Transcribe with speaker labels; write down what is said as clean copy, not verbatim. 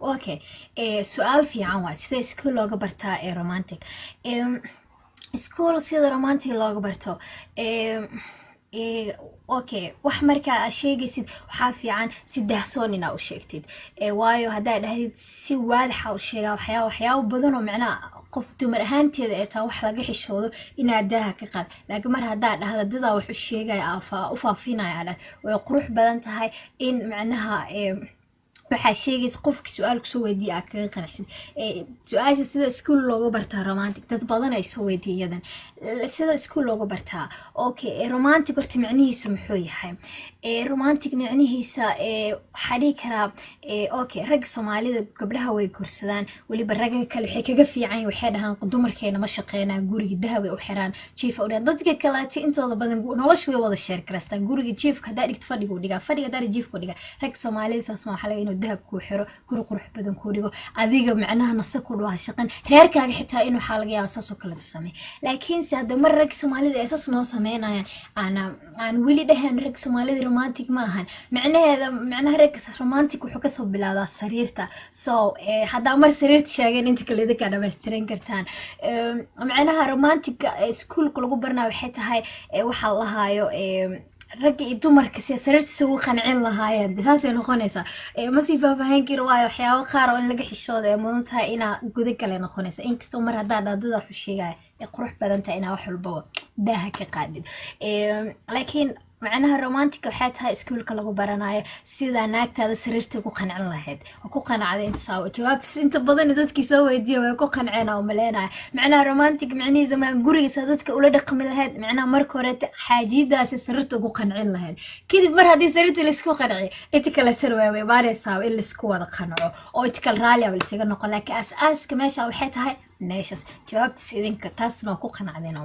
Speaker 1: اوكي. سؤال في عن سيدا اسكول لوغا برتا رومانتيك. اسكول سيدا رومانتيك لوغا برتو. اوكي wax marka aad sheegaysid waxa fiican si daahsoon inaad u sheegtid waayo hadaa dhahdid si waadaxa u sheega waxyaabo badan oo macnaa qof dumar ahaanteeda ee taa wax laga xishoodo inaad daaha ka qaad laakiin mar hadaa dhahdo dadaa wax u sheegay u faafinaya way qurux badan tahay in macnaha waxaa sheegaysa qofka su'aal kusoo weydiiya aad kaga qanacsid su'aasha sida iskuul looga bartaa romantic dad badan ay soo weydiiyadaan sida iskuul looga bartaa okay romantic horta macnihiisu muxuu yahay romantic macnihiisa waxaa dhihi karaa okay rag Soomaalida gabdhaha way korsadaan waliba ragga kale waxay kaga fiican waxay dhahaan dumarkeena ma shaqeynaa guriga dahab ay u xiraan chief oo dadka kale intooda badan noloshu way wada share karastaan guriga chief ka dhigto fadhiga u dhiga fadhiga dar chief ku dhiga rag Soomaalida saas ma xalay inuu dahab ku xiro guri qurux badan ku dhigo adiga macnaha nasa ku dhawa shaqan reerkaaga xitaa inuu xaalga yaa saas oo kale tusame laakiin si hada mar rag Soomaalida ay saas noo sameynayaan aan wili dhahan rag Soomaalida romantic ma ahan macnaha rag romantic wuxuu ka soo bilaabaa sariirta so hada mar sariirta sheegeen inta kale dadka dhameystiran kartaan macnaha romantic iskuulka lagu barnaa waxay tahay waxa la haayo rag iyo dumarka si sariirta ugu qancin lahaayeen taasay noqonaysa ma si faafahin karo waayo waxyaabo qaar oo in laga xishoodo ee mudan tahay ina guda kale noqonaysa inkastoo mar hadaa dhadada wax u sheegay qurux badan tahay ina wax walba daaha ka qaadid laakiin macnaha romantic waxay tahay iskuulka lagu baranayo sida naagtaada sariirta ku qancin lahayd oo ku qanacday inta saaw jawaabtiis inta badan dadkii soo weydiiyay way ku qanceen oo maleynaa macnaha romantic macnihiisa ma guriga dadka ula dhaqmi lahayd macnaha marka hore xaajidaas sariirta ku qancin lahayd kadib mar hadii sariirta la isku qancay inta kala tarwaay baaraysaa in la isku wada qanco oo inta kala raali ah isaga noqon laakiin asaaska meesha waxay tahay meeshas jawaabtiis idinka taasna ku qancadeen